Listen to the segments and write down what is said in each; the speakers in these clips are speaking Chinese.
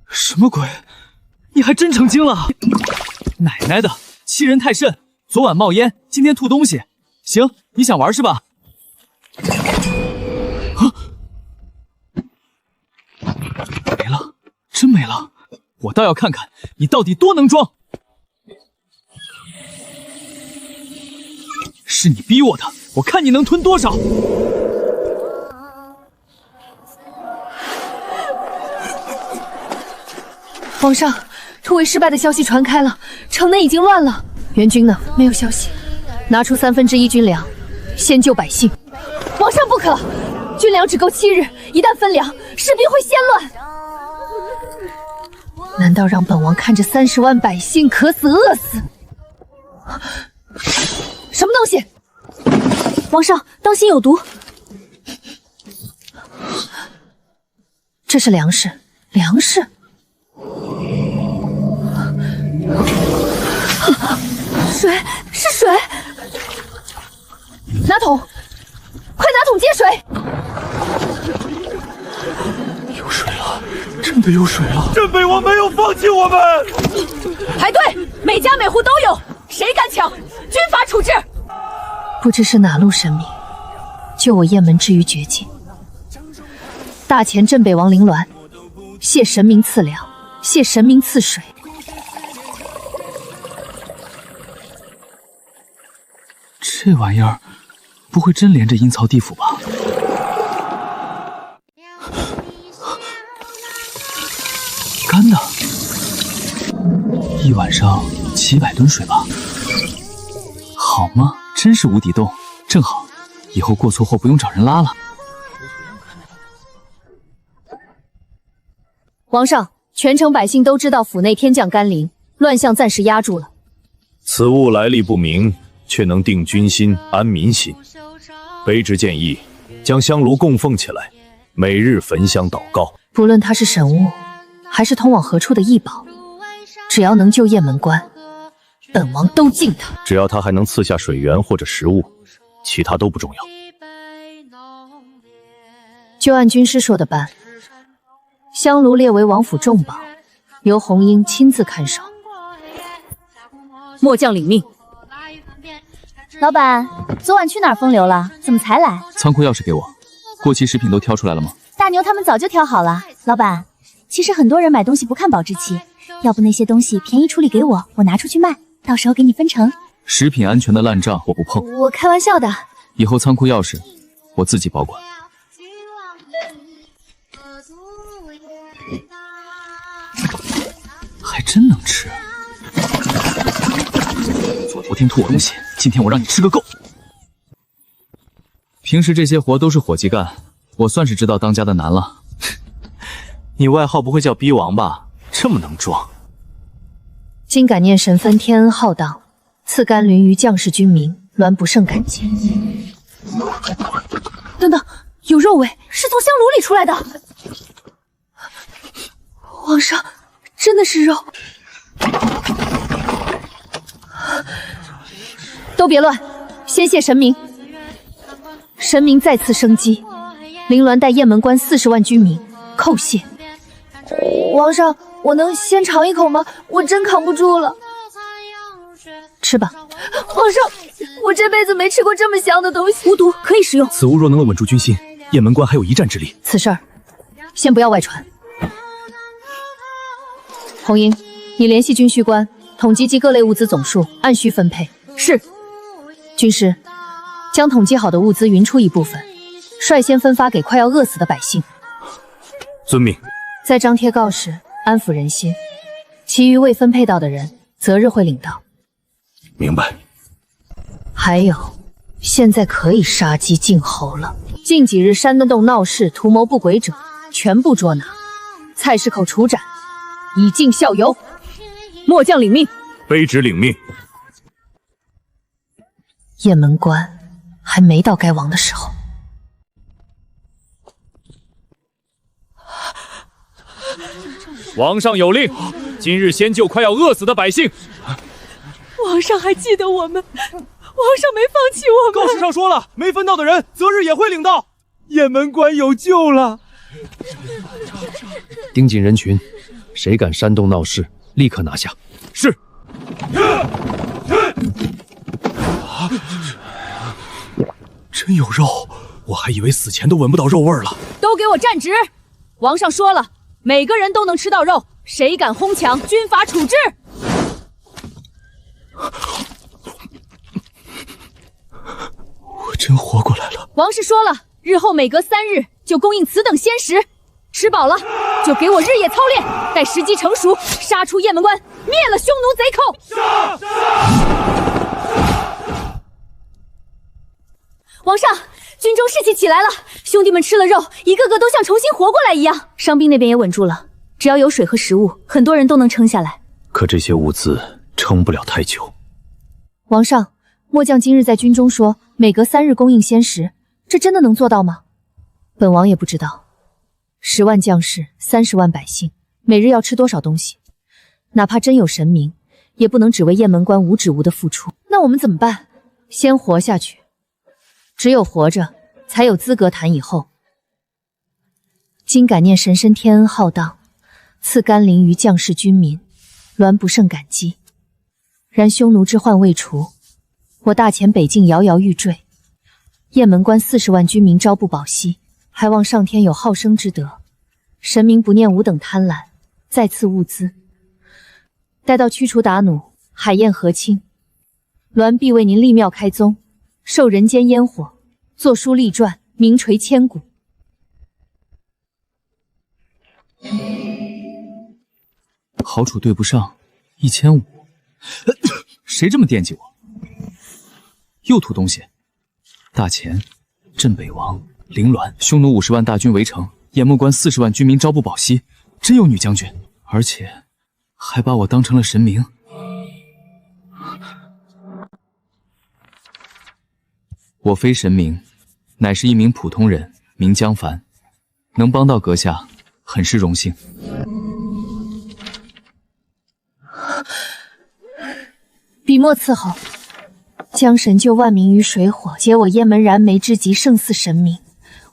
什么鬼？你还真成精了！奶奶的，欺人太甚！昨晚冒烟，今天吐东西。行，你想玩是吧？没了，真没了！我倒要看看你到底多能装！是你逼我的，我看你能吞多少！皇上，突围失败的消息传开了，城内已经乱了。援军呢？没有消息。拿出1/3军粮，先救百姓。皇上不可，军粮只够7日，一旦分粮，士兵会先乱。难道让本王看着30万百姓渴死饿死？什么东西？皇上，当心有毒！这是粮食，粮食。水，是水！拿桶，快拿桶接水！有水了，真的有水了！镇北王没有放弃我们。排队，每家每户都有，谁敢抢，军法处置！不知是哪路神明，救我雁门之于绝境。大前镇北王凌鸾，谢神明赐粮，谢神明赐水。这玩意儿不会真连着阴曹地府吧？干的，一晚上700吨水吧？好吗？真是无底洞，正好，以后过错后不用找人拉了。皇上，全城百姓都知道府内天降甘霖，乱象暂时压住了。此物来历不明，却能定军心、安民心。卑职建议将香炉供奉起来，每日焚香祷告。不论它是神物，还是通往何处的异宝，只要能救雁门关，本王都敬他。只要他还能赐下水源或者食物，其他都不重要。就按军师说的办，香炉列为王府重宝，由红英亲自看守。末将领命。老板，昨晚去哪儿风流了？怎么才来？仓库钥匙给我，过期食品都挑出来了吗？大牛他们早就挑好了。老板，其实很多人买东西不看保质期，要不那些东西便宜处理给我，我拿出去卖，到时候给你分成。食品安全的烂账我不碰。我开玩笑的。以后仓库钥匙我自己保管。还真能吃。昨天吐我东西，今天我让你吃个够。平时这些活都是伙计干，我算是知道当家的难了。你外号不会叫逼王吧？这么能装。今感念神分天恩浩荡，赐甘霖于将士军民，鸾不胜感激。等等，有肉味，是从香炉里出来的。皇上，真的是肉。都别乱，先谢神明。神明再次生机，凌鸾带雁门关40万居民叩谢。皇上，我能先尝一口吗？我真扛不住了。吃吧。皇上，我这辈子没吃过这么香的东西。无毒，可以食用。此物若能稳住军心，雁门关还有一战之力。此事儿先不要外传。红英，你联系军需官，统计及各类物资总数，按需分配。是。军师，将统计好的物资匀出一部分，率先分发给快要饿死的百姓。遵命。再张贴告示，安抚人心。其余未分配到的人，择日会领到。明白。还有，现在可以杀鸡儆猴了。近几日山洞闹事、图谋不轨者，全部捉拿。菜市口处斩，以儆效尤。末将领命。卑职领命。雁门关还没到该亡的时候。皇上有令，今日先救快要饿死的百姓。皇上还记得我们，上没放弃我们。告示上说了，没分到的人择日也会领到。雁门关有救了！盯紧人群，谁敢煽动闹事，立刻拿下。是。真有肉，我还以为死前都闻不到肉味了。都给我站直！王上说了，每个人都能吃到肉，谁敢哄抢，军法处置。我真活过来了。王氏说了，日后每隔3日就供应此等鲜食，吃饱了就给我日夜操练，待时机成熟，杀出雁门关，灭了匈奴贼寇。王上，军中士气起来了，兄弟们吃了肉，一个个都像重新活过来一样。伤兵那边也稳住了，只要有水和食物，很多人都能撑下来。可这些物资撑不了太久。王上，末将今日在军中说，每隔3日供应鲜食，这真的能做到吗？本王也不知道。10万将士，30万百姓，每日要吃多少东西？哪怕真有神明，也不能只为雁门关无止无的付出。那我们怎么办？先活下去。只有活着，才有资格谈以后。今感念神身天恩浩荡，赐甘霖于将士军民，鸾不胜感激。然匈奴之患未除，我大前北境摇摇欲坠，雁门关40万军民朝不保夕，还望上天有好生之德，神明不念吾等贪婪，再赐物资。待到驱除鞑虏，海晏河清，鸾必为您立庙开宗，受人间烟火，作书立传，名垂千古。好处对不上，1500。谁这么惦记我？又吐东西！大钱，镇北王，凌乱，匈奴50万大军围城，雁门关40万军民朝不保夕，真有女将军，而且还把我当成了神明。我非神明，乃是一名普通人，名江凡，能帮到阁下，很是荣幸。笔墨伺候。江神救万民于水火，解我雁门燃眉之急，胜似神明。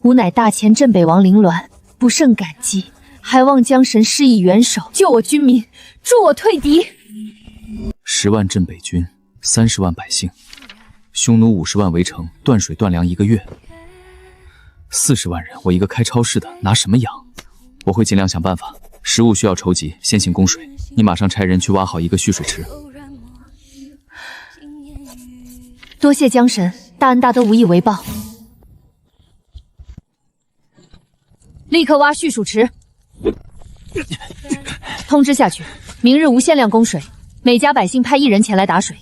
吾乃大前镇北王凌乱，不胜感激，还望江神施以援手，救我军民，助我退敌。10万镇北军，30万百姓，匈奴50万围城，断水断粮1个月。40万人，我一个开超市的，拿什么养？我会尽量想办法。食物需要筹集，先行供水。你马上差人去挖好一个蓄水池。多谢江神，大恩大德无以为报。立刻挖蓄水池，通知下去，明日无限量供水，每家百姓派1人前来打水。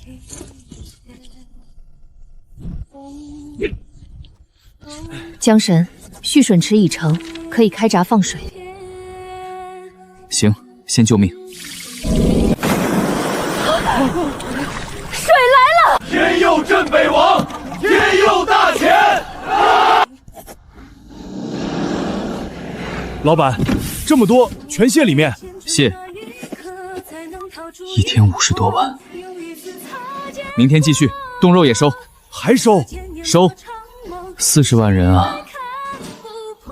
江神，蓄水池已成，可以开闸放水。行，先救命。水来了！天佑镇北王，天佑大钱！老板，这么多全卸里面。谢。一天50多万，明天继续，冻肉也收。还收？收。40万人啊，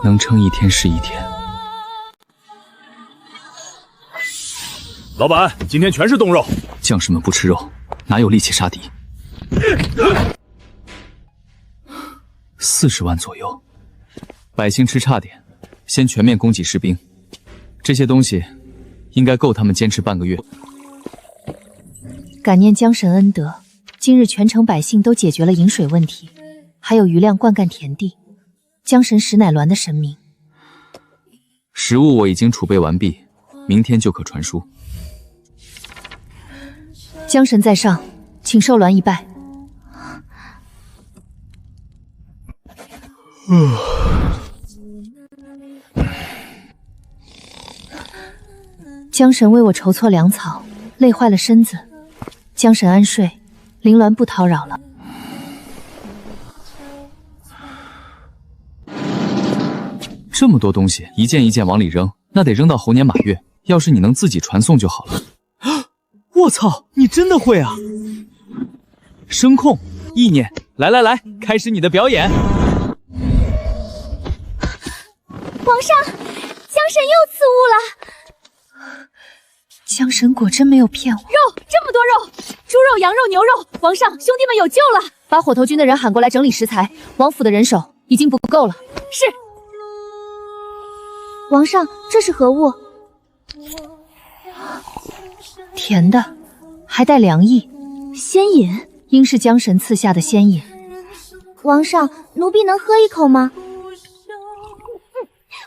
能撑一天是一天。老板，今天全是冻肉。将士们不吃肉，哪有力气杀敌？40万左右，百姓吃差点，先全面供给士兵。这些东西应该够他们坚持半个月。感念江神恩德，今日全城百姓都解决了饮水问题，还有余量灌溉田地。江神实乃鸾的神明。食物我已经储备完毕，明天就可传输。江神在上，请受鸾一拜。江神为我筹措粮草，累坏了身子。江神安睡，凌鸾不叨扰了。这么多东西，一件一件往里扔，那得扔到猴年马月。要是你能自己传送就好了。我操，你真的会啊！声控，意念，来来来，开始你的表演。皇上，江神又刺吾了。江神果真没有骗我。肉，这么多肉，猪肉、羊肉、牛肉，皇上，兄弟们有救了！把火头军的人喊过来整理食材，王府的人手已经不够了。是。皇上，这是何物？甜的，还带凉意。仙饮，应是江神赐下的仙饮。皇上，奴婢能喝一口吗？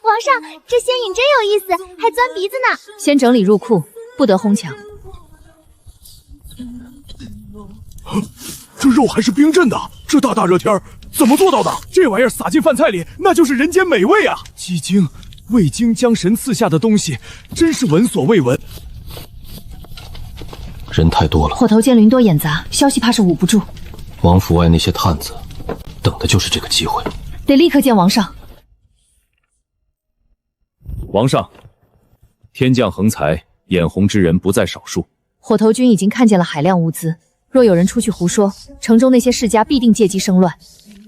皇上，这仙饮真有意思，还钻鼻子呢。先整理入库，不得哄抢。这肉还是冰镇的，这大热天怎么做到的？这玩意儿撒进饭菜里，那就是人间美味啊！鸡精、味精，江神赐下的东西，真是闻所未闻。人太多了，火头间云多眼杂，消息怕是捂不住。王府外那些探子，等的就是这个机会，得立刻见王上。皇上，天降横财，眼红之人不在少数。火头军已经看见了海量物资，若有人出去胡说，城中那些世家必定借机生乱。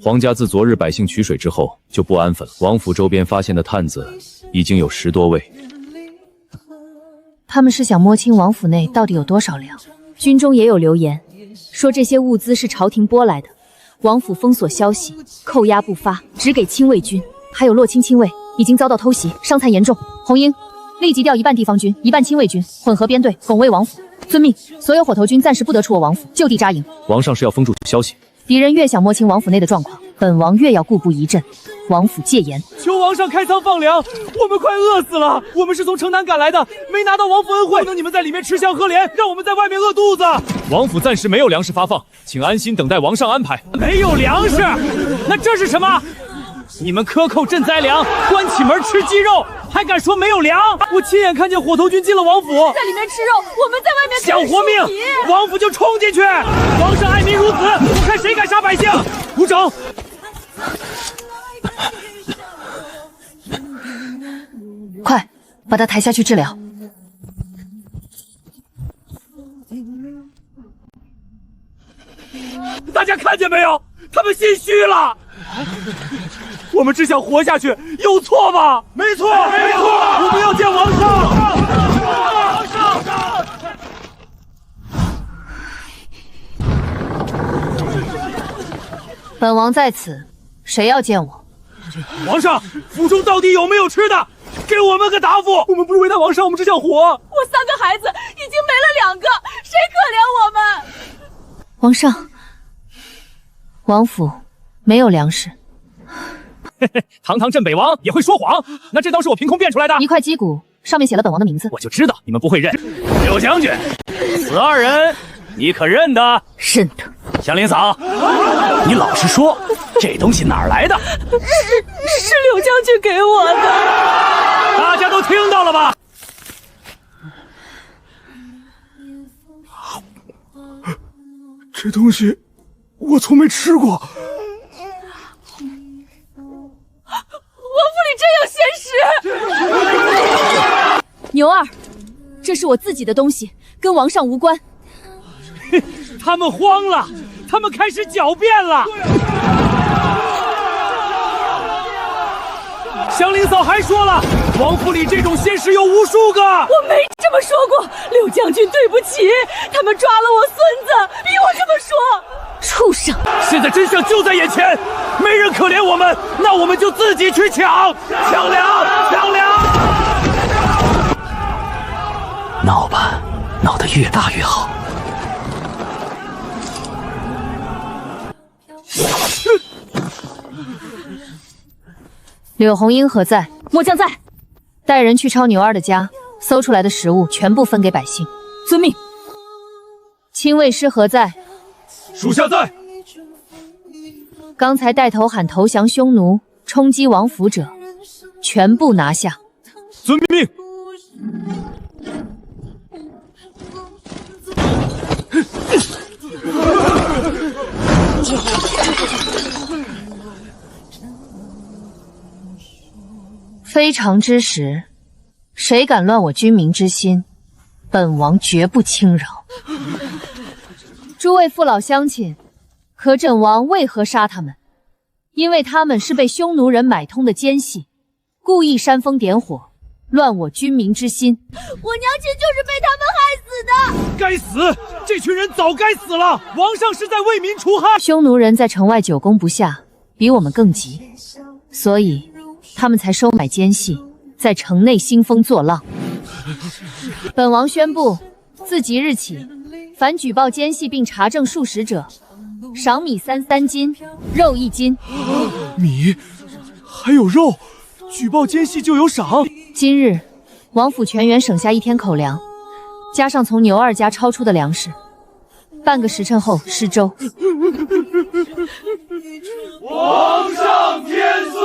皇家自昨日百姓取水之后就不安分了，王府周边发现的探子已经有10多位。他们是想摸清王府内到底有多少粮。军中也有流言，说这些物资是朝廷拨来的，王府封锁消息，扣押不发，只给亲卫军，还有洛卿亲卫已经遭到偷袭，伤残严重。红英，立即调一半地方军，一半亲卫军，混合编队，拱卫王府。遵命。所有火头军暂时不得出我王府，就地扎营。皇上是要封住消息，敌人越想摸清王府内的状况，本王越要固步一阵。王府戒严，求王上开仓放粮，我们快饿死了。我们是从城南赶来的，没拿到王府恩惠，不能你们在里面吃香喝莲，让我们在外面饿肚子。王府暂时没有粮食发放，请安心等待王上安排。没有粮食？那这是什么？你们克扣赈灾粮，关起门吃鸡肉，还敢说没有粮？我亲眼看见火头军进了王府，在里面吃肉，我们在外面想活命，王府就冲进去。皇上爱民如子，我看谁敢杀百姓！鼓掌！快把他抬下去治疗。大家看见没有？他们心虚了。我们只想活下去，有错吗？没错，没错。我们要见王上。本王在此，谁要见我？皇上，府中到底有没有吃的？给我们个答复！我们不是为难皇上，我们只想活。我3个孩子已经没了2个，谁可怜我们？皇上，王府没有粮食。堂堂镇北王也会说谎？那这刀是我凭空变出来的？一块击鼓，上面写了本王的名字。我就知道你们不会认。柳将军，此2人你可认得？认得。祥林嫂，你老实说，这东西哪儿来的？是柳将军给我的。大家都听到了吧？这东西我从没吃过。王府里真有仙食。牛儿，这是我自己的东西，跟王上无关。他们慌了，他们开始狡辩了。祥林嫂还说了，王府里这种仙食有无数个。我没这么说过，柳将军对不起，他们抓了我孙子，逼我这么说。畜生！现在真相就在眼前，没人可怜我们，那我们就自己去抢粮，抢粮！闹吧，闹得越大越好。柳红英何在？末将在。带人去抄牛儿的家，搜出来的食物全部分给百姓。遵命。亲卫师何在？属下在。刚才带头喊投降匈奴、冲击王府者，全部拿下。遵命。非常之时，谁敢乱我军民之心，本王绝不轻饶。诸位父老乡亲，可纣王为何杀他们？因为他们是被匈奴人买通的奸细，故意煽风点火，乱我军民之心。我娘亲就是被他们害死的。该死！这群人早该死了！王上是在为民除害。匈奴人在城外久攻不下，比我们更急，所以他们才收买奸细，在城内兴风作浪。本王宣布，自即日起，凡举报奸细并查证数实者，赏米3斤，肉1斤。米，还有肉，举报奸细就有赏。今日，王府全员省下1天口粮，加上从牛二家超出的粮食，半个时辰后施粥。皇上千岁！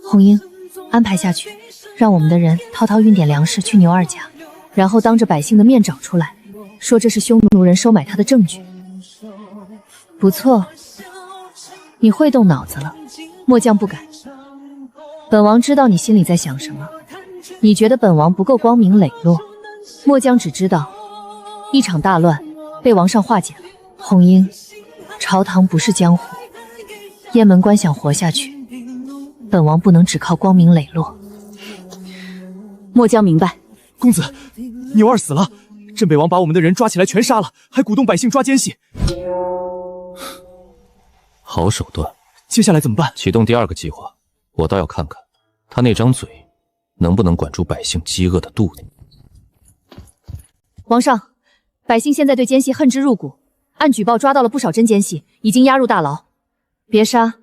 红英，安排下去，让我们的人滔滔运点粮食去牛二家，然后当着百姓的面找出来，说这是匈奴人收买他的证据。不错，你会动脑子了，末将不敢。本王知道你心里在想什么，你觉得本王不够光明磊落，末将只知道，一场大乱被王上化解了。红英，朝堂不是江湖，雁门关想活下去，本王不能只靠光明磊落。末将明白。公子，牛二死了，镇北王把我们的人抓起来全杀了，还鼓动百姓抓奸细。好手段。接下来怎么办？启动第2个计划，我倒要看看他那张嘴能不能管住百姓饥饿的肚子。皇上，百姓现在对奸细恨之入骨，按举报抓到了不少真奸细，已经押入大牢。别杀，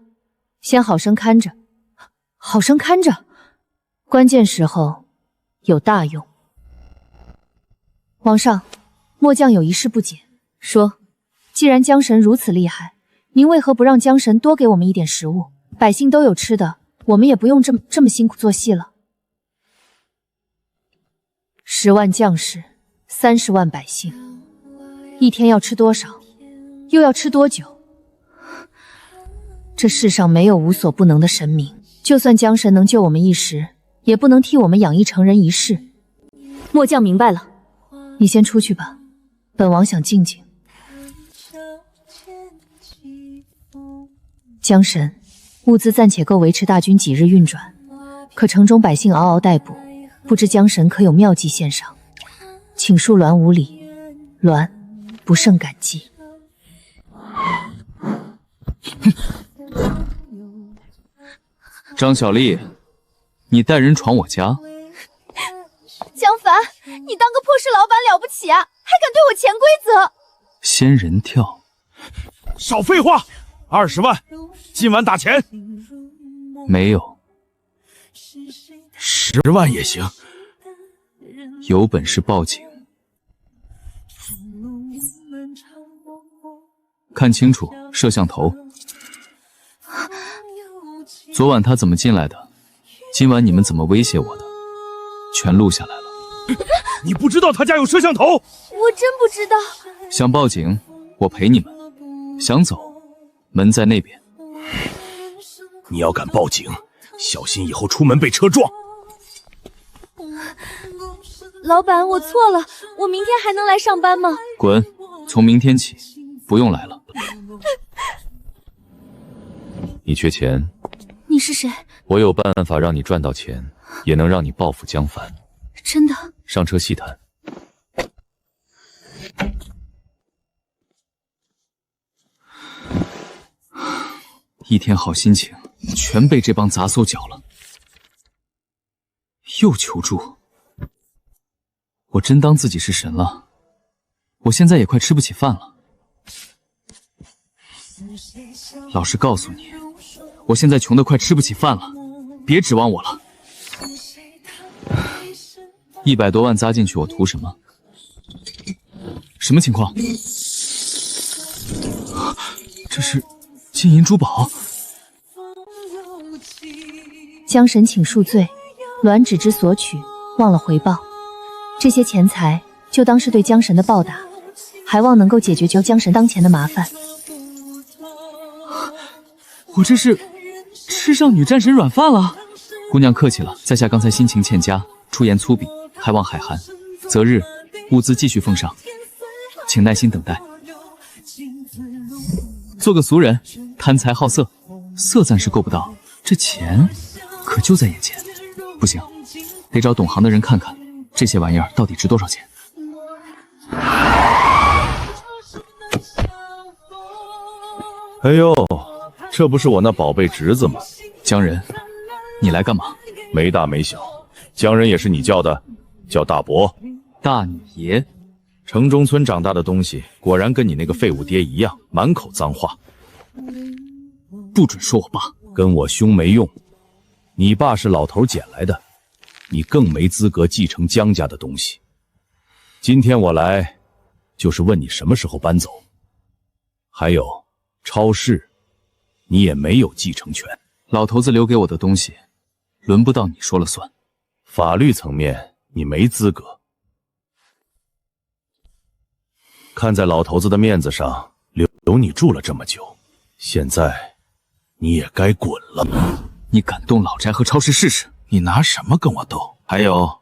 先好生看着，好生看着，关键时候有大用。皇上，末将有一事不解，说，既然江神如此厉害，您为何不让江神多给我们一点食物？百姓都有吃的，我们也不用这么辛苦做戏了。10万将士，30万百姓，一天要吃多少？又要吃多久？这世上没有无所不能的神明，就算江神能救我们一时，也不能替我们养育成人一世。末将明白了，你先出去吧，本王想静静。江神，物资暂且够维持大军几日运转，可城中百姓嗷嗷待哺，不知江神可有妙计献上，请恕栾无礼，栾不胜感激。张小丽，你带人闯我家？江凡，你当个破事老板了不起啊，还敢对我潜规则？仙人跳，少废话！20万，今晚打钱。没有。10万也行。有本事报警。看清楚摄像头。昨晚他怎么进来的？今晚你们怎么威胁我的？全录下来了。你不知道他家有摄像头？我真不知道。想报警，我陪你们；想走，门在那边。你要敢报警，小心以后出门被车撞。老板，我错了，我明天还能来上班吗？滚！从明天起，不用来了。你缺钱？你是谁？我有办法让你赚到钱，也能让你报复江凡。真的？上车细谈。一天好心情全被这帮杂叟搅了。又求助，我真当自己是神了？我现在也快吃不起饭了。老实告诉你，我现在穷得快吃不起饭了，别指望我了。100多万砸进去，我图什么？什么情况？这是金银珠宝。江神请恕罪，栾只知索取，忘了回报。这些钱财就当是对江神的报答，还望能够解决江神当前的麻烦。我这是吃上女战神软饭了。姑娘客气了，在下刚才心情欠佳，出言粗鄙，开往海涵，择日物资继续奉上，请耐心等待。做个俗人，贪财好色，色暂时够不到，这钱可就在眼前。不行，得找懂行的人看看，这些玩意儿到底值多少钱。哎呦，这不是我那宝贝侄子吗？江人，你来干嘛？没大没小，江人也是你叫的？叫大伯。大女爷。城中村长大的东西，果然跟你那个废物爹一样，满口脏话。不准说我爸，跟我兄没用。你爸是老头捡来的，你更没资格继承江家的东西。今天我来，就是问你什么时候搬走。还有，超市，你也没有继承权。老头子留给我的东西，轮不到你说了算。法律层面，你没资格。看在老头子的面子上，留你住了这么久，现在你也该滚了。你敢动老宅和超市试试？你拿什么跟我斗？还有，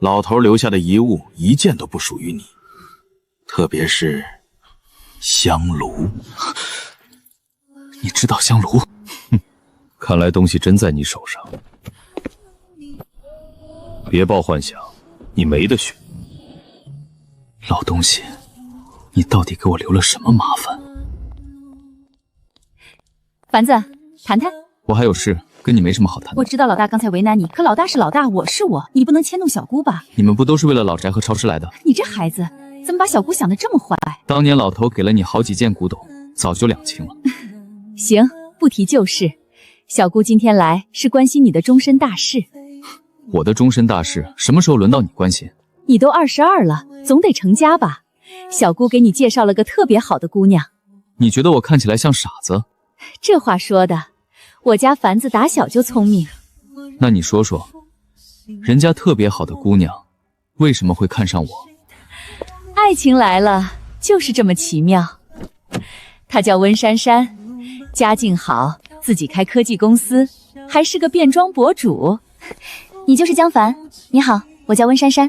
老头留下的遗物一件都不属于你，特别是香炉。你知道香炉？哼，看来东西真在你手上。别抱幻想，你没得选。老东西，你到底给我留了什么麻烦？凡子，谈谈。我还有事，跟你没什么好谈的。我知道老大刚才为难你，可老大是老大，我是我，你不能迁怒小姑吧？你们不都是为了老宅和超市来的？你这孩子怎么把小姑想得这么坏？当年老头给了你好几件古董，早就两清了。行，不提旧事。小姑今天来是关心你的终身大事。我的终身大事什么时候轮到你关心？你都22了，总得成家吧？小姑给你介绍了个特别好的姑娘。你觉得我看起来像傻子？这话说的，我家凡子打小就聪明。那你说说，人家特别好的姑娘，为什么会看上我？爱情来了，就是这么奇妙。她叫温珊珊，家境好，自己开科技公司，还是个变装博主。你就是江凡？你好，我叫温珊珊。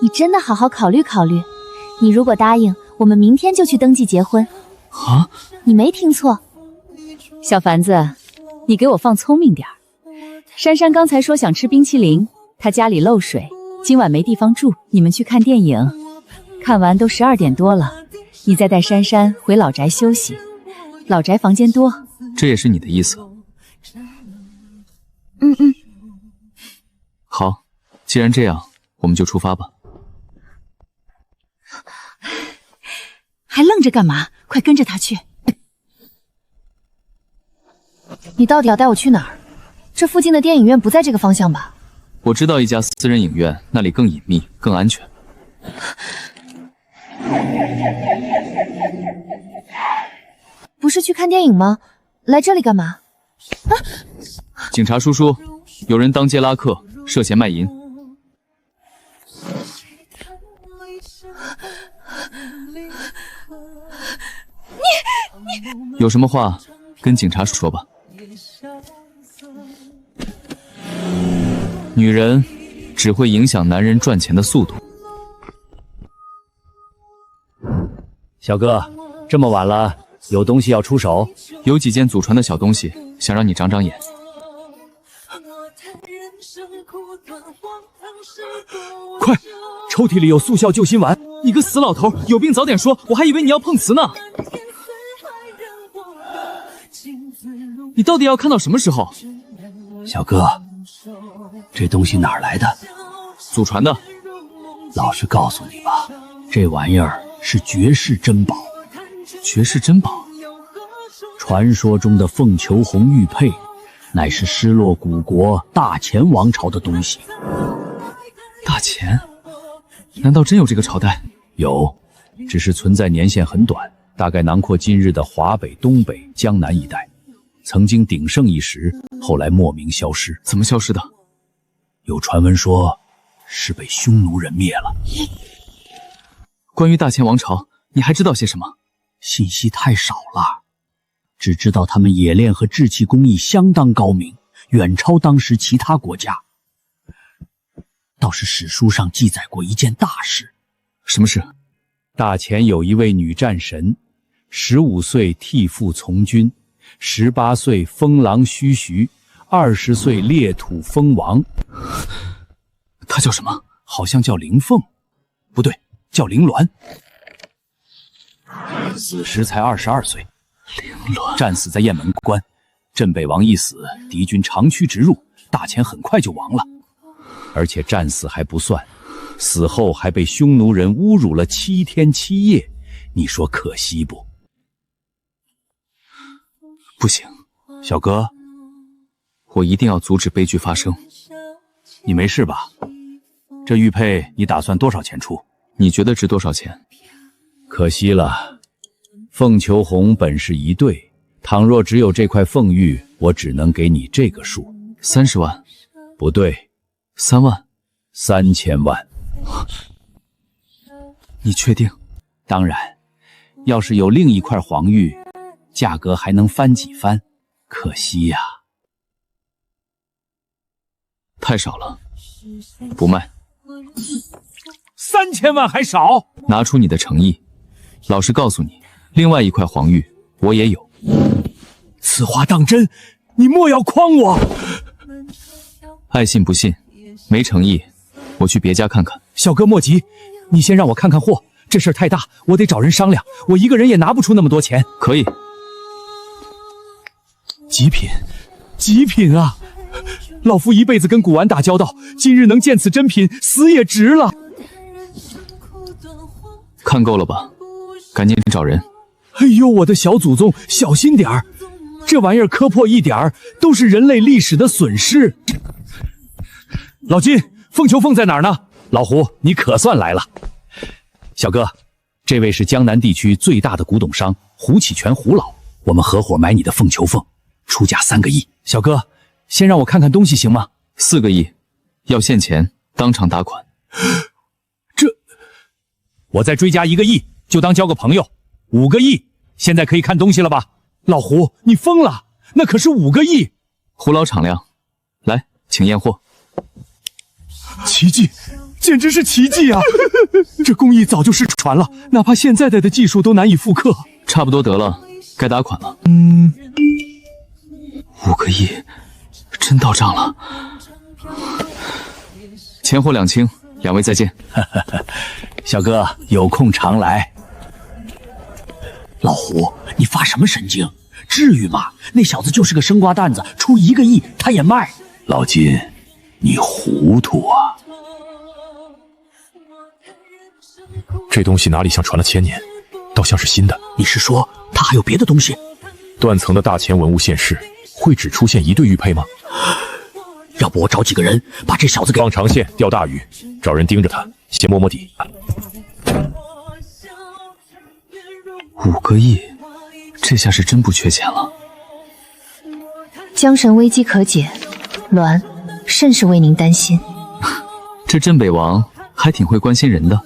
你真的好好考虑考虑，你如果答应，我们明天就去登记结婚。啊？你没听错。小凡子，你给我放聪明点儿。珊珊刚才说想吃冰淇淋，她家里漏水，今晚没地方住，你们去看电影，看完都12点多了，你再带珊珊回老宅休息。老宅房间多。这也是你的意思？好，既然这样，我们就出发吧。还愣着干嘛？快跟着他去！你到底要带我去哪儿？这附近的电影院不在这个方向吧？我知道一家私人影院，那里更隐秘、更安全。不是去看电影吗？来这里干嘛？啊！警察叔叔，有人当街拉客，涉嫌卖淫。你有什么话跟警察说吧。女人只会影响男人赚钱的速度。小哥，这么晚了，有东西要出手？有几件祖传的小东西，想让你长长眼。快，抽屉里有速效救心丸。你个死老头，有病早点说，我还以为你要碰瓷呢。你到底要看到什么时候？小哥，这东西哪儿来的？祖传的。老实告诉你吧，这玩意儿是绝世珍宝。绝世珍宝？传说中的凤求凰玉佩，乃是失落古国大前王朝的东西。大前？难道真有这个朝代？有，只是存在年限很短，大概囊括今日的华北、东北、江南一带。曾经鼎盛一时，后来莫名消失。怎么消失的？有传闻说是被匈奴人灭了。关于大前王朝，你还知道些什么？信息太少了，只知道他们冶炼和制器工艺相当高明，远超当时其他国家。倒是史书上记载过一件大事。什么事？大前有一位女战神，15岁替父从军，18岁封狼须胥，20岁裂土封王。她叫什么？好像叫灵凤，不对，叫灵鸾。死时才22岁。凌乱战死在雁门关，镇北王一死，敌军长驱直入，大前很快就亡了。而且战死还不算，死后还被匈奴人侮辱了7天7夜，你说可惜不？不行，小哥，我一定要阻止悲剧发生。你没事吧？这玉佩你打算多少钱出？你觉得值多少钱？可惜了，凤求凰本是一对，倘若只有这块凤玉，我只能给你这个数。30万？不对，3万，3000万。你确定？当然，要是有另一块黄玉，价格还能翻几番。可惜呀，太少了，不卖。3000万还少？拿出你的诚意。老实告诉你，另外一块黄玉我也有。此话当真？你莫要诓我！爱信不信，没诚意，我去别家看看。小哥莫急，你先让我看看货，这事儿太大，我得找人商量，我一个人也拿不出那么多钱。可以。极品，极品啊！老夫一辈子跟古玩打交道，今日能见此珍品，死也值了。看够了吧？赶紧找人。哎呦，我的小祖宗，小心点儿！这玩意儿磕破一点儿，都是人类历史的损失。老金，凤求凤在哪儿呢？老胡，你可算来了。小哥，这位是江南地区最大的古董商胡启全胡老，我们合伙买你的凤求凤，出价3个亿。小哥，先让我看看东西行吗？4个亿，要现钱，当场打款。我再追加1个亿，就当交个朋友，5个亿，现在可以看东西了吧？老胡，你疯了？那可是5个亿！胡老敞亮，来，请验货。奇迹，简直是奇迹啊！这工艺早就失传了，哪怕现在的技术都难以复刻。差不多得了，该打款了。5个亿，真到账了。钱货两清，两位再见。小哥有空常来。老胡，你发什么神经？至于吗？那小子就是个生瓜蛋子，出1个亿他也卖。老金，你糊涂啊！这东西哪里像传了1000年，倒像是新的。你是说他还有别的东西？断层的大钱文物现世，会只出现1对玉佩吗？要不我找几个人把这小子给放长线钓大鱼，找人盯着他，先摸摸底。5个亿，这下是真不缺钱了。江神危机可解，鸾甚是为您担心。这镇北王还挺会关心人的。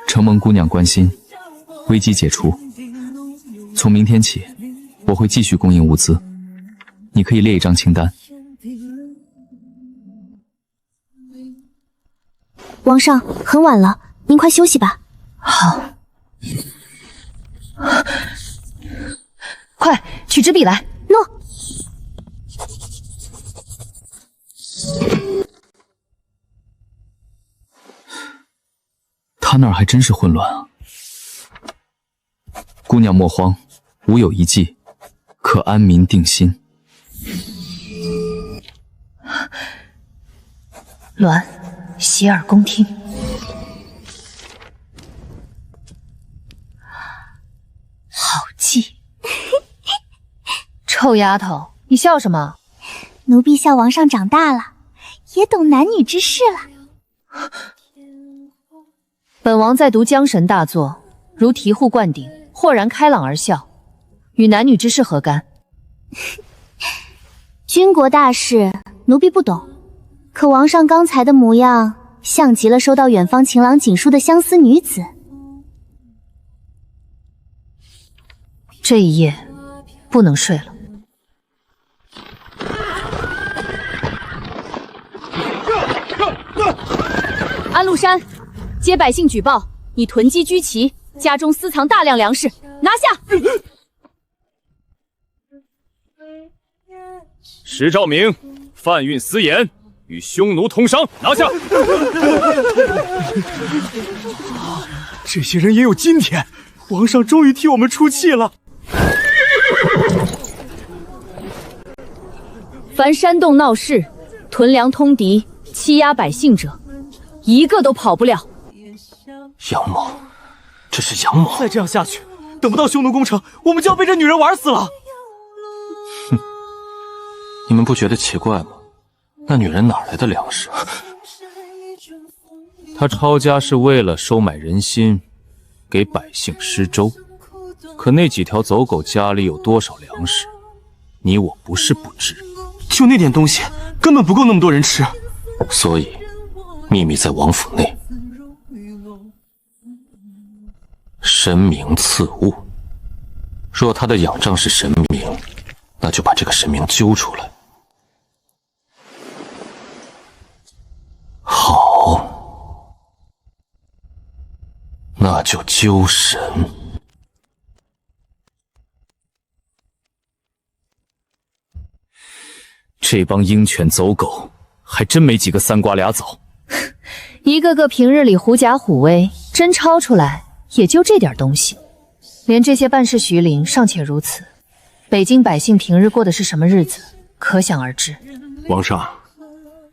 承蒙姑娘关心，危机解除。从明天起，我会继续供应物资，你可以列一张清单。王上，很晚了，您快休息吧。好。快取支笔来。诺。他那儿还真是混乱啊。姑娘莫慌，吾有一计，可安民定心。鸾，洗耳恭听。好计！臭丫头，你笑什么？奴婢笑王上长大了，也懂男女之事了。本王在读江神大作，如醍醐灌顶，豁然开朗而笑，与男女之事何干？军国大事，奴婢不懂。可王上刚才的模样，像极了收到远方情郎锦书的相思女子。这一夜不能睡了。安禄山，接百姓举报，你囤积居奇，家中私藏大量粮食，拿下！石兆明贩运私盐，与匈奴通商，拿下！这些人也有今天，王上终于替我们出气了。凡煽动闹事、囤粮通敌、欺压百姓者，一个都跑不了。阳谋，这是阳谋！再这样下去，等不到匈奴攻城，我们就要被这女人玩死了。哼，你们不觉得奇怪吗？那女人哪来的粮食？他抄家是为了收买人心，给百姓施粥。可那几条走狗家里有多少粮食，你我不是不知。就那点东西，根本不够那么多人吃。所以，秘密在王府内。神明赐物，若他的仰仗是神明，那就把这个神明揪出来。好，那就揪神。这帮鹰犬走狗，还真没几个三瓜俩枣。一个个平日里狐假虎威，真抄出来也就这点东西。连这些办事徐灵尚且如此，北京百姓平日过的是什么日子，可想而知。王上，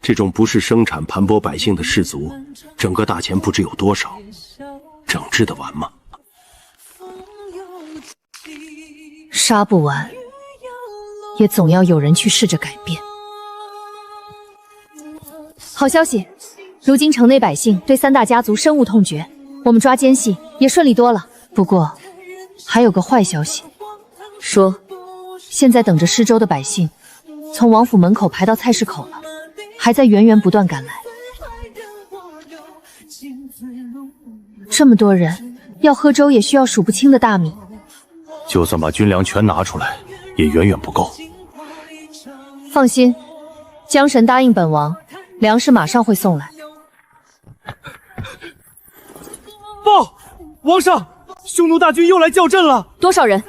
这种不是生产盘剥百姓的士族，整个大钱不知有多少，整治得完吗？杀不完，也总要有人去试着改变。好消息，如今城内百姓对三大家族深恶痛绝，我们抓奸细也顺利多了。不过，还有个坏消息，说现在等着施粥的百姓，从王府门口排到菜市口了，还在源源不断赶来。这么多人要喝粥，也需要数不清的大米。就算把军粮全拿出来，也远远不够。放心，江神答应本王，粮食马上会送来。报，王上，匈奴大军又来校阵了。多少人？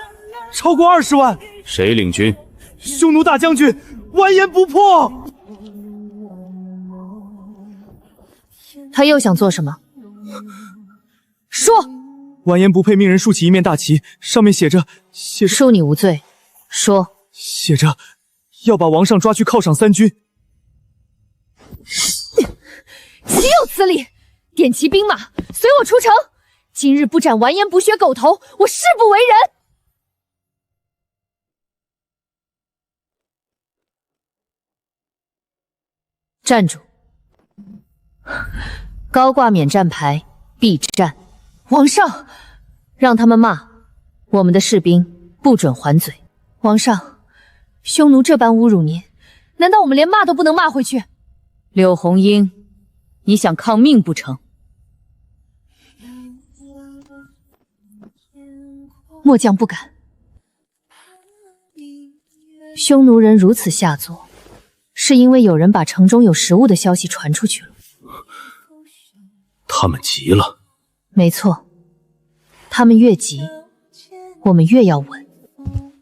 超过20万。谁领军？匈奴大将军完颜不破。他又想做什么？说。完颜不配命人竖起一面大旗，上面写着恕你无罪。说。写着要把王上抓去犒赏三军。岂有此理！点齐兵马，随我出城！今日不斩完颜不血狗头，我誓不为人！站住！高挂免战牌，必战！王上，让他们骂我们的士兵，不准还嘴。王上，匈奴这般侮辱您，难道我们连骂都不能骂回去？柳红英，你想抗命不成？末将不敢。匈奴人如此下作，是因为有人把城中有食物的消息传出去了。他们急了。没错，他们越急，我们越要稳。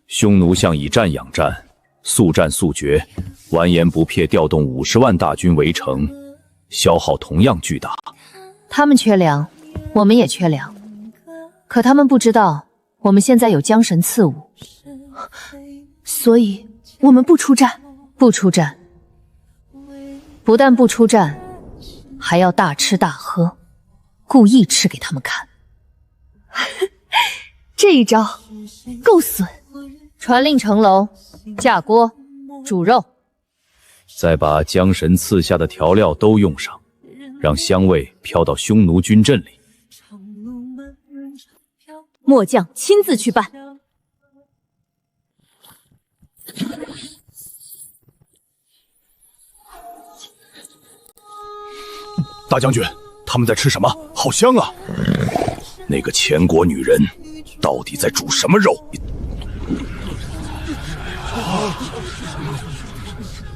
匈奴向以战养战，速战速决，完颜不撇调动50万大军围城，消耗同样巨大。他们缺粮，我们也缺粮，可他们不知道我们现在有江神赐物，所以我们不出战。不出战，不但不出战，还要大吃大喝，故意吃给他们看。这一招够损！传令城楼，架锅煮肉，再把江神赐下的调料都用上，让香味飘到匈奴军阵里。末将亲自去办。大将军，他们在吃什么？好香啊！那个前国女人到底在煮什么肉？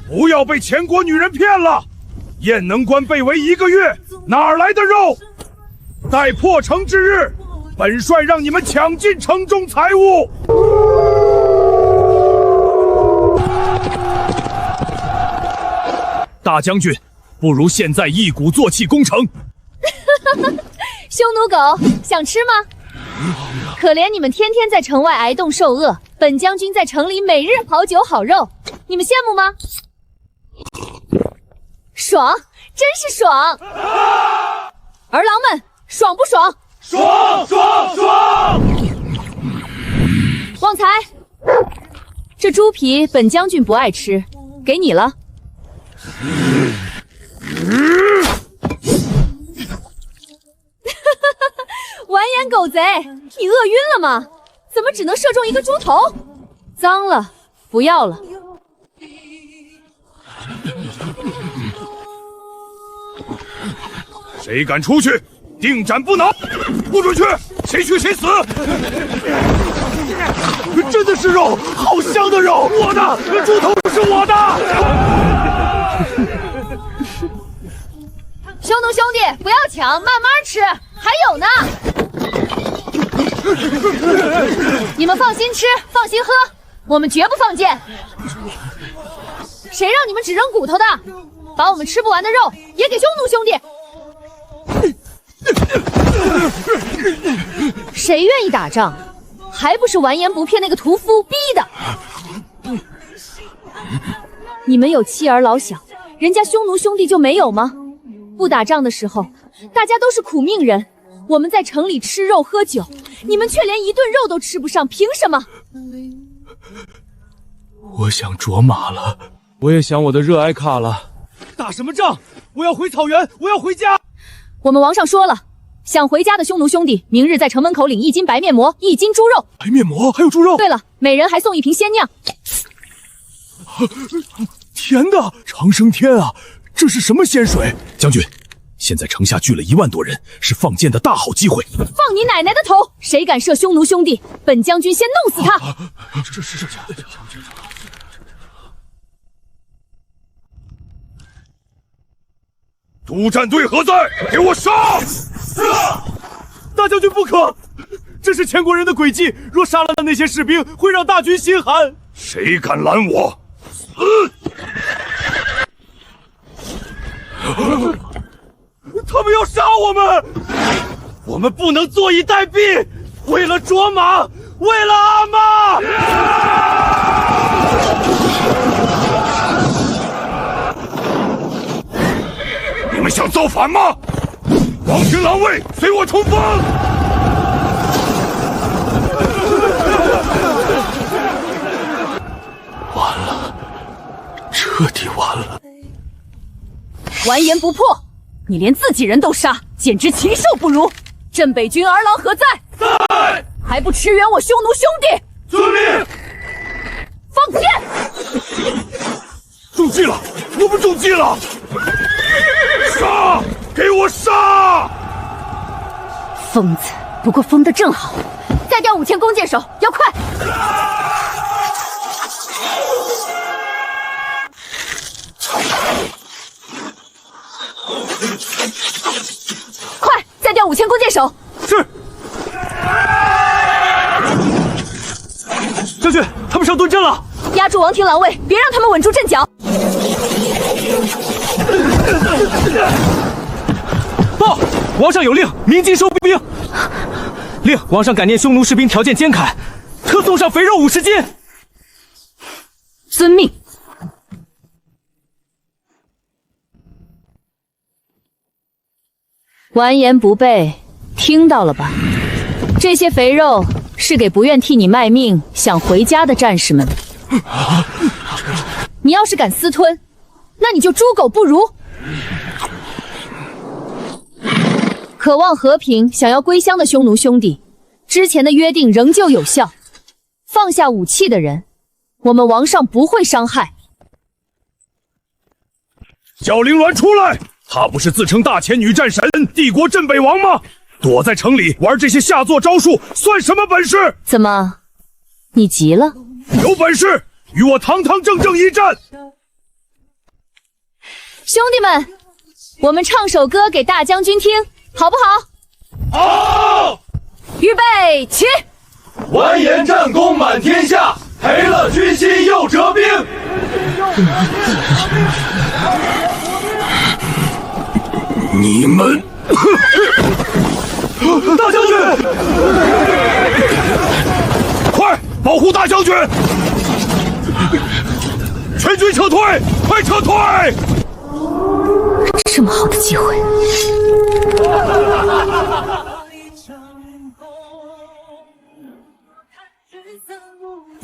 不要被前国女人骗了！雁能关被围1个月，哪儿来的肉？待破城之日，本帅让你们抢尽城中财物。大将军，不如现在一鼓作气攻城。匈奴狗想吃吗？可怜你们天天在城外挨冻受饿，本将军在城里每日好酒好肉，你们羡慕吗？爽，真是爽！儿郎们，爽不爽？爽爽爽！旺财，这猪皮本将军不爱吃，给你了。完颜狗贼，你饿晕了吗？怎么只能射中一个猪头？脏了，不要了。谁敢出去，定斩不挠！不准去，谁去谁死！真的是肉，好香的肉！我的猪头是我的！匈奴兄弟，不要抢，慢慢吃，还有呢。你们放心吃，放心喝，我们绝不放箭。谁让你们只扔骨头的？把我们吃不完的肉也给匈奴兄弟。谁愿意打仗？还不是完颜不骗那个屠夫逼的。你们有妻儿老小，人家匈奴兄弟就没有吗？不打仗的时候，大家都是苦命人。我们在城里吃肉喝酒，你们却连一顿肉都吃不上，凭什么？我想卓玛了，我也想我的热埃卡了。打什么仗？我要回草原，我要回家。我们王上说了，想回家的匈奴兄弟，明日在城门口领1斤白面馍，1斤猪肉。白面馍还有猪肉。对了，每人还送1瓶鲜酿。甜的，长生天啊！这是什么仙水？将军，现在城下聚了1万多人，是放箭的大好机会。放你奶奶的头！谁敢射匈奴兄弟，本将军先弄死他！这是督战队何在？给我杀！大将军不可，这是前国人的诡计。若杀了那些士兵，会让大军心寒。谁敢拦我？死！他们要杀我们，我们不能坐以待毙。为了卓玛，为了阿妈！你们想造反吗？王庭狼卫，随我冲锋！完了，彻底完了。完颜不破，你连自己人都杀，简直禽兽不如！镇北军儿郎何在？在！还不驰援我匈奴兄弟？遵命！放箭！中计了，我们中计了！杀！给我杀！疯子，不过疯得正好。再调5000弓箭手，要快！快，再调5000弓箭手！是。将军，他们上蹲阵了！压住王庭狼卫，别让他们稳住阵脚！报，王上有令，鸣金收兵。令王上感念匈奴士兵条件艰坎，特送上肥肉50斤。遵命。完颜不备，听到了吧？这些肥肉是给不愿替你卖命、想回家的战士们的。你要是敢私吞，那你就猪狗不如。渴望和平、想要归乡的匈奴兄弟，之前的约定仍旧有效。放下武器的人，我们王上不会伤害。叫凌鸾出来！他不是自称大前女战神、帝国镇北王吗？躲在城里玩这些下作招数，算什么本事？怎么，你急了？有本事与我堂堂正正一战！兄弟们，我们唱首歌给大将军听，好不好？好！预备起！完颜战功满天下，赔了军心又折兵。你们，大将军，快保护大将军！全军撤退，快撤退！这么好的机会，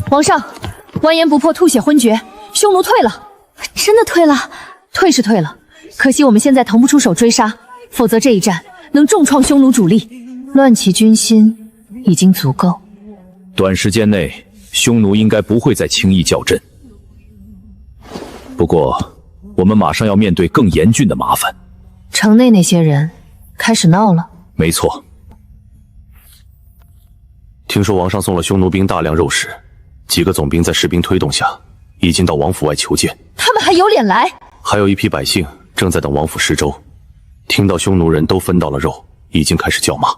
皇上，完颜不破吐血昏厥，匈奴退了。真的退了？退是退了，可惜我们现在腾不出手追杀，否则这一战能重创匈奴主力，乱其军心已经足够。短时间内，匈奴应该不会再轻易叫阵。不过，我们马上要面对更严峻的麻烦。城内那些人开始闹了。没错。听说王上送了匈奴兵大量肉食，几个总兵在士兵推动下，已经到王府外求见。他们还有脸来？还有一批百姓正在等王府施粥，听到匈奴人都分到了肉，已经开始叫骂。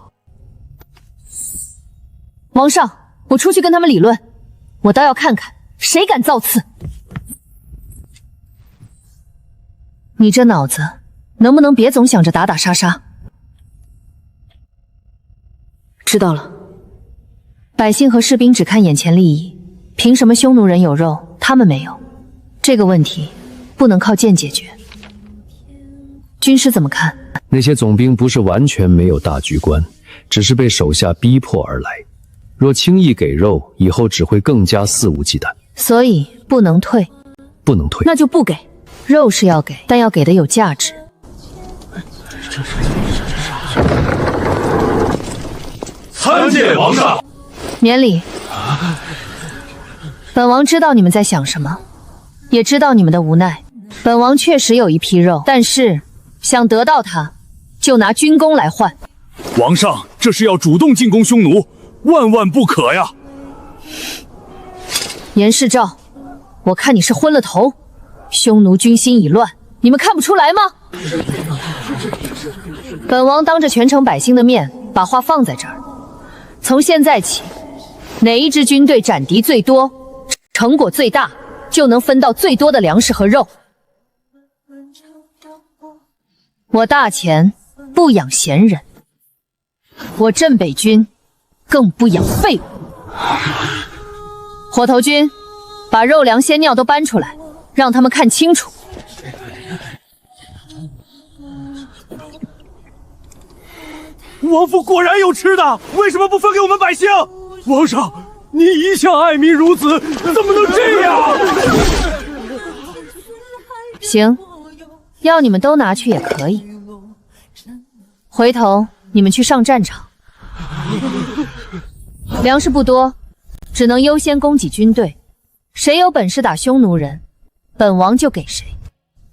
王上，我出去跟他们理论，我倒要看看谁敢造次。你这脑子能不能别总想着打打杀杀？知道了。百姓和士兵只看眼前利益，凭什么匈奴人有肉，他们没有？这个问题不能靠剑解决。军师怎么看？那些总兵不是完全没有大局观，只是被手下逼迫而来。若轻易给肉，以后只会更加肆无忌惮。所以不能退。不能退，那就不给。肉是要给，但要给的有价值。参见王上。免礼。本王知道你们在想什么，也知道你们的无奈。本王确实有一批肉，但是想得到它，就拿军功来换。王上，这是要主动进攻匈奴，万万不可呀！严世昭，我看你是昏了头。匈奴军心已乱，你们看不出来吗？本王当着全城百姓的面把话放在这儿，从现在起，哪一支军队斩敌最多，成果最大，就能分到最多的粮食和肉。我大钱不养闲人，我镇北军更不养废物。火头军，把肉粮鲜尿都搬出来，让他们看清楚。王府果然有吃的，为什么不分给我们百姓？王上，你一向爱民如子，怎么能这样？行，要你们都拿去也可以。回头你们去上战场，粮食不多，只能优先供给军队。谁有本事打匈奴人，本王就给谁。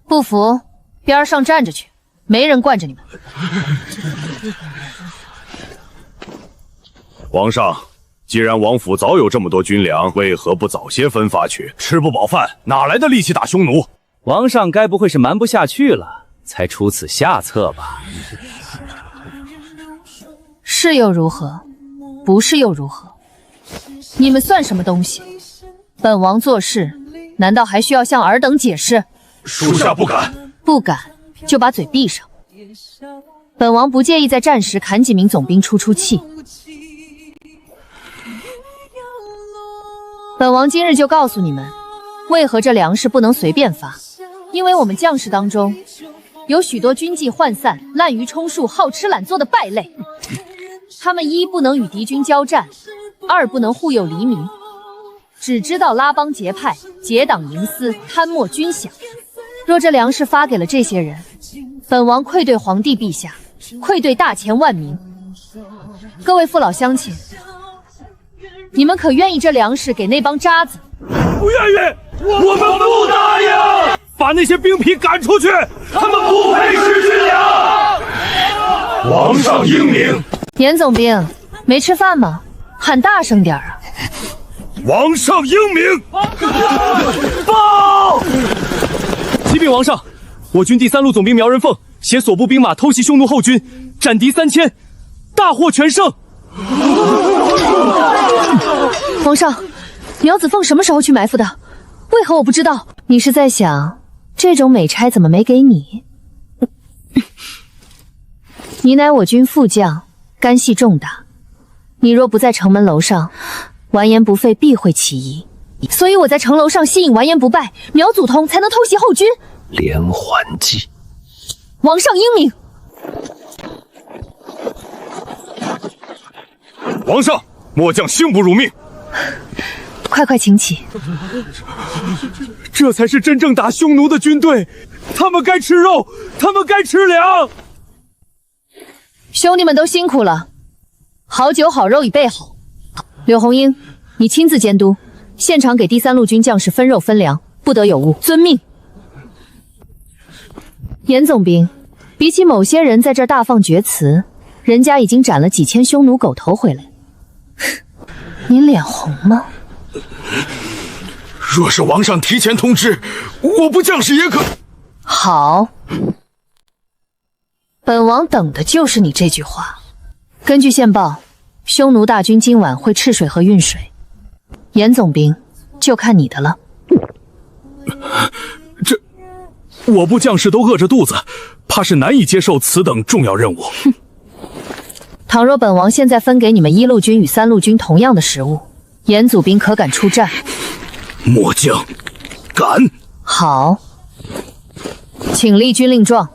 不服，边上站着去，没人惯着你们。皇上，既然王府早有这么多军粮，为何不早些分发去？吃不饱饭，哪来的力气打匈奴？王上该不会是瞒不下去了，才出此下策吧？是又如何？不是又如何？你们算什么东西？本王做事，难道还需要向尔等解释？属下不敢。不敢，就把嘴闭上。本王不介意在战时砍几名总兵出气。本王今日就告诉你们，为何这粮食不能随便发。因为我们将士当中，有许多军纪涣散、滥竽充数、好吃懒做的败类。他们一不能与敌军交战，二不能护佑黎民，只知道拉帮结派、结党营私、贪墨军饷。若这粮食发给了这些人，本王愧对皇帝陛下，愧对大前万民。各位父老乡亲，你们可愿意这粮食给那帮渣子？不愿意，我们不答应。把那些兵痞赶出去，他们不配吃军粮。皇上英明。严总兵，没吃饭吗？喊大声点啊！皇上英明。报！启禀王上，我军第3路总兵苗人凤携所部兵马偷袭匈奴后军，斩敌3000，大获全胜。皇上，苗子凤什么时候去埋伏的？为何我不知道？你是在想，这种美差怎么没给你？你乃我军副将，干系重大。你若不在城门楼上，完颜不废必会起疑。所以我在城楼上吸引完颜不败，苗祖通才能偷袭后军。连环计。王上英明。皇上，末将幸不辱命。快请起。这才是真正打匈奴的军队，他们该吃肉，他们该吃粮。兄弟们都辛苦了，好酒好肉已备好。柳红英，你亲自监督，现场给第3路军将士分肉分粮，不得有误。遵命。严总兵，比起某些人在这儿大放厥词，人家已经斩了几千匈奴狗头回来。您脸红吗？若是王上提前通知，我部将士也可。好，本王等的就是你这句话。根据线报，匈奴大军今晚会赤水河运水，严总兵就看你的了。我部将士都饿着肚子，怕是难以接受此等重要任务。倘若本王现在分给你们1路军与3路军同样的食物，严祖兵可敢出战？末将敢。好，请立军令状。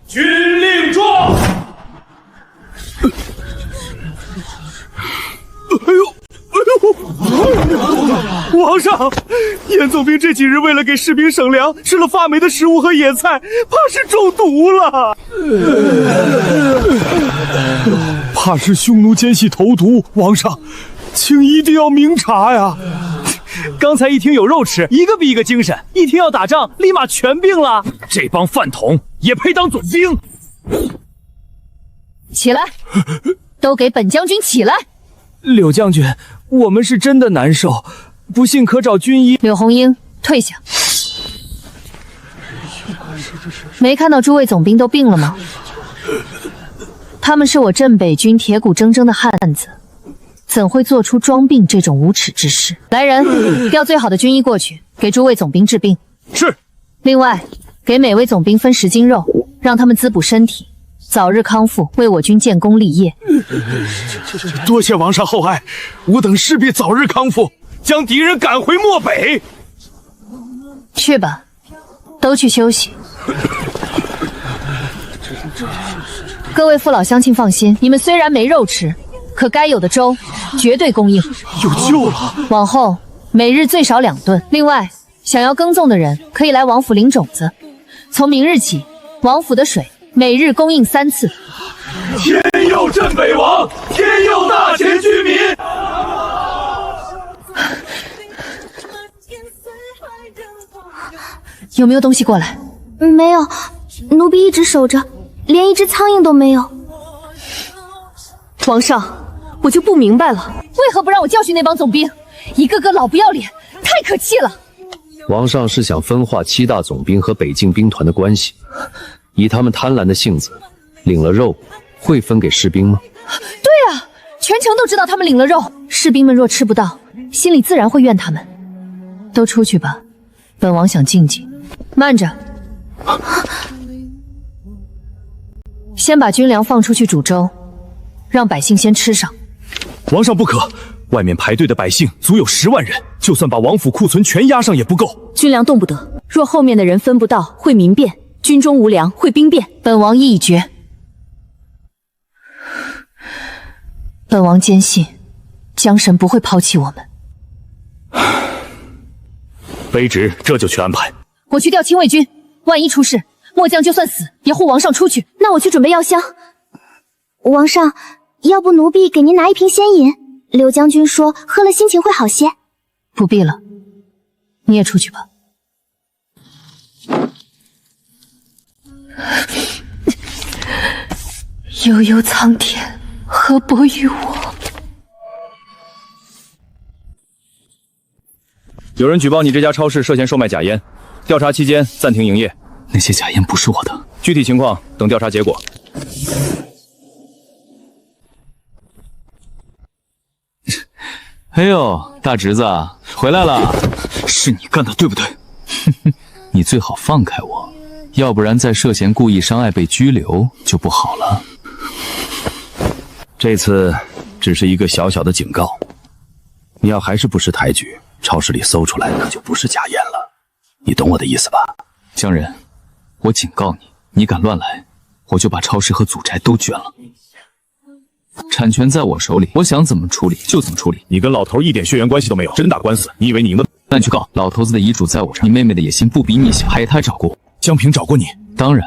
军令状。皇上，严总兵这几日为了给士兵省粮，吃了发霉的食物和野菜，怕是中毒了。怕是匈奴奸细投毒，皇上，请一定要明察呀！刚才一听有肉吃，一个比一个精神；一听要打仗，立马全病了。这帮饭桶也配当总兵？起来，都给本将军起来！柳将军，我们是真的难受，不信可找军医。柳红英，退下。没看到诸位总兵都病了吗？他们是我镇北军铁骨铮铮的汉子，怎会做出装病这种无耻之事？来人，调最好的军医过去，给诸位总兵治病。是。另外，给每位总兵分10斤肉，让他们滋补身体，早日康复，为我军建功立业。多谢王上厚爱，吾等势必早日康复，将敌人赶回漠北。去吧，都去休息。各位父老乡亲放心，你们虽然没肉吃，可该有的粥绝对供应。有救了！往后每日最少2顿。另外，想要耕种的人可以来王府领种子。从明日起，王府的水每日供应3次。天佑镇北王，天佑大前居民！有没有东西过来？没有，奴婢一直守着，连一只苍蝇都没有。皇上，我就不明白了，为何不让我教训那帮总兵？一个个老不要脸，太可气了！王上是想分化7大总兵和北境兵团的关系，以他们贪婪的性子，领了肉会分给士兵吗？对啊，全城都知道他们领了肉，士兵们若吃不到，心里自然会怨他们。都出去吧，本王想静静。慢着，先把军粮放出去煮粥，让百姓先吃上。王上不可，外面排队的百姓足有10万人，就算把王府库存全压上也不够。军粮动不得，若后面的人分不到，会民变；军中无粮，会兵变。本王意已决。本王坚信，江神不会抛弃我们。卑职这就去安排。我去调亲卫军，万一出事，末将就算死也护皇上出去。那我去准备药箱。王上，要不奴婢给您拿一瓶仙饮？刘将军说喝了心情会好些。不必了，你也出去吧。悠悠苍天，何薄于我？有人举报你这家超市涉嫌售卖假烟，调查期间暂停营业。那些假烟不是我的，具体情况等调查结果。哎呦，大侄子回来了，是你干的对不对？你最好放开我，要不然再涉嫌故意伤害被拘留就不好了。这次只是一个小小的警告，你要还是不识抬举，超市里搜出来的就不是假烟了，你懂我的意思吧？江仁，我警告你，你敢乱来，我就把超市和祖宅都捐了。产权在我手里，我想怎么处理就怎么处理。你跟老头一点血缘关系都没有，真打官司，你以为你赢得？那你去告，老头子的遗嘱在我这儿。你妹妹的野心不比你小，还他找过我。江平找过你？当然，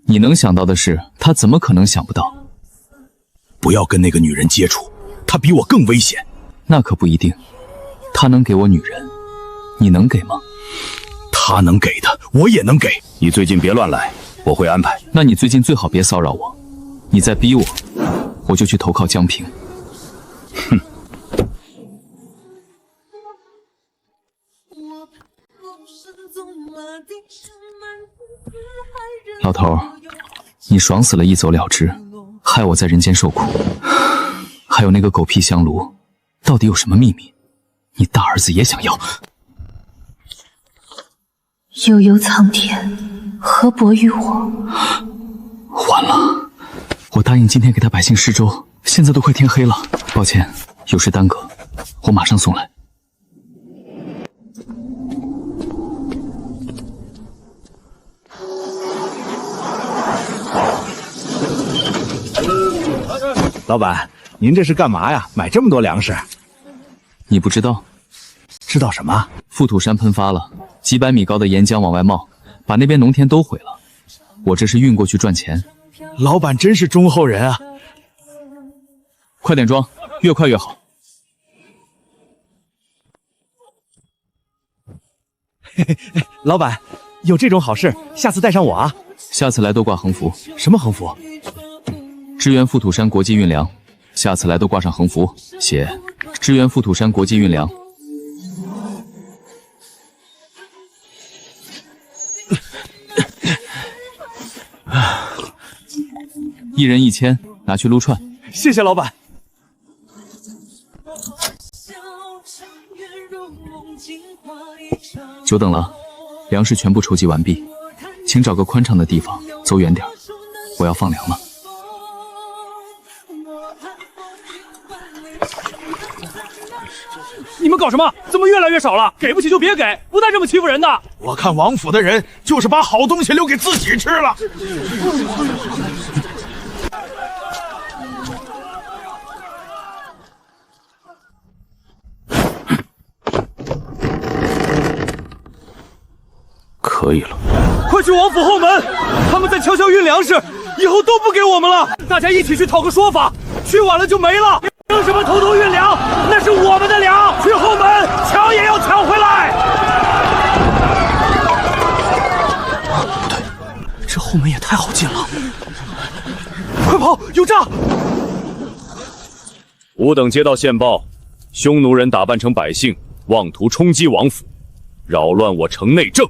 你能想到的事，他怎么可能想不到？不要跟那个女人接触，她比我更危险。那可不一定，他能给我女人，你能给吗？他能给的，我也能给。你最近别乱来，我会安排。那你最近最好别骚扰我，你再逼我，我就去投靠江平。哼。老头，你爽死了，一走了之，害我在人间受苦。还有那个狗屁香炉，到底有什么秘密？你大儿子也想要？悠悠苍天，何伯于我？完了，我答应今天给他百姓施粥，现在都快天黑了。抱歉，有事耽搁，我马上送来。老板，您这是干嘛呀？买这么多粮食？你不知道？知道什么？富土山喷发了，几百米高的岩浆往外冒，把那边农田都毁了。我这是运过去赚钱。老板真是忠厚人啊！快点装，越快越好。嘿嘿，老板，有这种好事，下次带上我啊！下次来都挂横幅。什么横幅？支援富土山国际运粮。下次来都挂上横幅，写支援富土山国际运粮。一人1000，拿去撸串。谢谢老板。久等了，粮食全部筹集完毕，请找个宽敞的地方，走远点，我要放粮了。你们搞什么？怎么越来越少了？给不起就别给，不带这么欺负人的。我看王府的人就是把好东西留给自己吃了。可以了，快去王府后门，他们在悄悄运粮食，以后都不给我们了。大家一起去讨个说法，去晚了就没了。凭什么偷偷运粮？那是我们的粮，去后门抢也要抢回来。不对，这后门也太好进了。快跑，有诈！吾等接到线报，匈奴人打扮成百姓，妄图冲击王府，扰乱我城内政。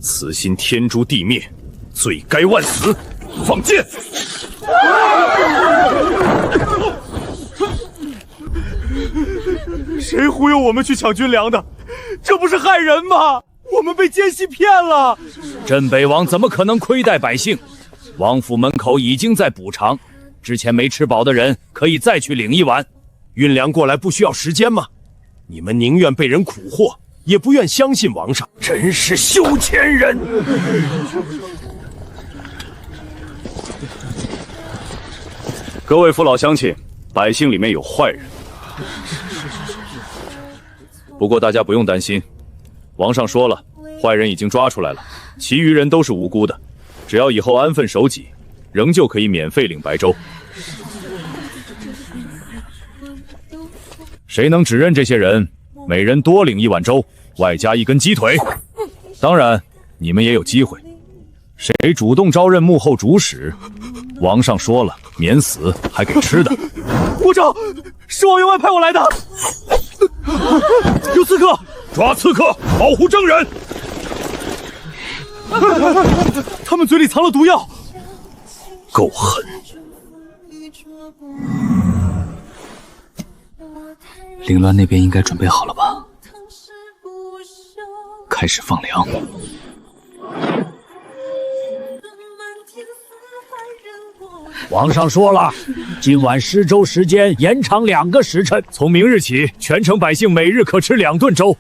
此心天诛地灭，罪该万死。放箭！谁忽悠我们去抢军粮的？这不是害人吗？我们被奸细骗了。镇北王怎么可能亏待百姓？王府门口已经在补偿，之前没吃饱的人可以再去领一碗。运粮过来不需要时间吗？你们宁愿被人蛊惑，也不愿相信王上，真是休钱人！各位父老乡亲，百姓里面有坏人，不过大家不用担心，王上说了，坏人已经抓出来了，其余人都是无辜的，只要以后安分守己，仍旧可以免费领白粥。谁能指认这些人，每人多领一碗粥，外加一根鸡腿。当然，你们也有机会。谁主动招认幕后主使，王上说了，免死还给吃的。国长，是王员外派我来的。有刺客！抓刺客，保护证人！他们嘴里藏了毒药，够狠！凌乱那边应该准备好了吧？开始放粮。皇上说了，今晚10粥时间延长2个时辰，从明日起，全城百姓每日可吃2顿粥。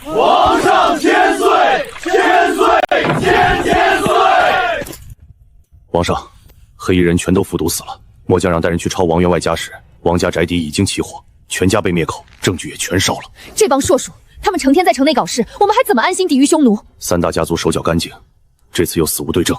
皇上千岁，千岁，千岁！皇上，黑衣人全都服毒死了。末将让带人去抄王员外家时，王家宅邸已经起火，全家被灭口，证据也全烧了。这帮硕鼠，他们成天在城内搞事，我们还怎么安心抵御匈奴？3大家族手脚干净，这次又死无对证。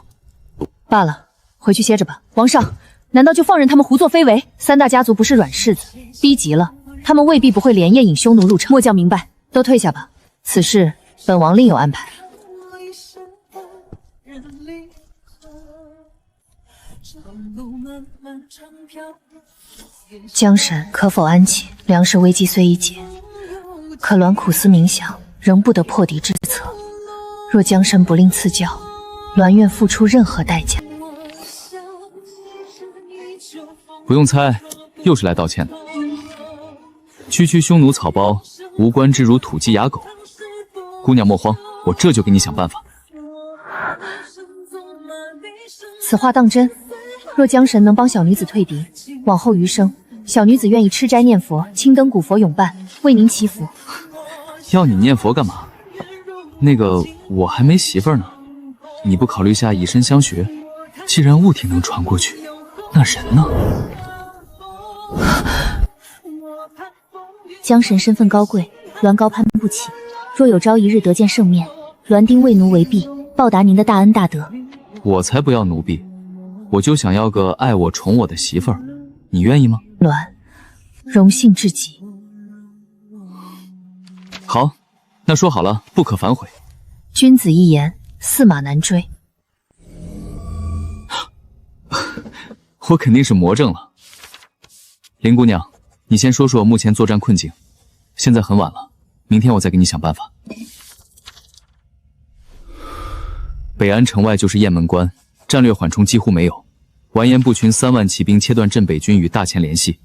罢了，回去歇着吧。王上，难道就放任他们胡作非为？3大家族不是软柿子，逼急了，他们未必不会连夜引匈奴入城。末将明白，都退下吧。此事本王另有安排。江神可否安寝？粮食危机虽已解，可栾苦思冥想，仍不得破敌之策。若江神不令赐教，栾愿付出任何代价。不用猜，又是来道歉的。区区匈奴草包，无关之如土鸡哑狗。姑娘莫慌，我这就给你想办法。此话当真？若江神能帮小女子退敌，往后余生，小女子愿意吃斋念佛，青灯古佛永伴，为您祈福。要你念佛干嘛？那个，我还没媳妇儿呢，你不考虑下以身相许？既然物体能传过去，那人呢？江神身份高贵，栾高攀不起。若有朝一日得见圣面，栾丁为奴为婢，报答您的大恩大德。我才不要奴婢，我就想要个爱我宠我的媳妇儿，你愿意吗？栾，荣幸至极。好，那说好了，不可反悔。君子一言，驷马难追。我肯定是魔怔了。林姑娘，你先说说目前作战困境。现在很晚了，明天我再给你想办法。北安城外就是雁门关，战略缓冲几乎没有。完颜部群3万骑兵切断镇北军与大前联系。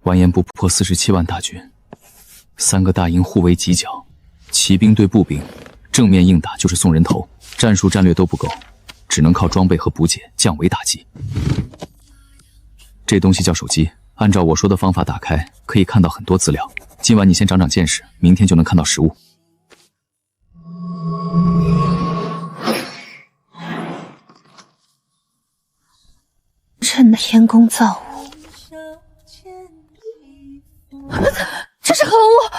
完颜部破47万大军，3个大营互为犄角，骑兵对步兵，正面硬打就是送人头，战术战略都不够，只能靠装备和补给降维打击。这东西叫手机，按照我说的方法打开，可以看到很多资料。今晚你先长长见识，明天就能看到实物。朕的天宫造物，这是何物？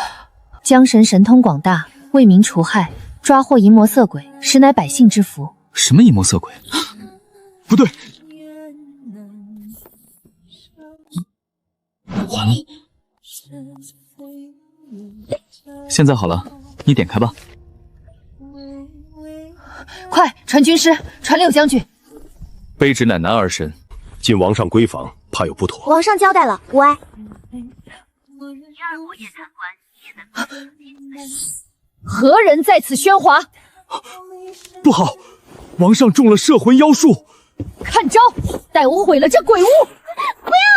江神神通广大，为民除害，抓获淫魔色鬼，实乃百姓之福。什么淫魔色鬼？不对，完了！现在好了，你点开吧。快传军师，传柳将军。卑职乃男儿身，进王上闺房，怕有不妥。皇上交代了，无碍。何人在此喧哗？不好，王上中了摄魂妖术。看招，待我毁了这鬼屋！不要！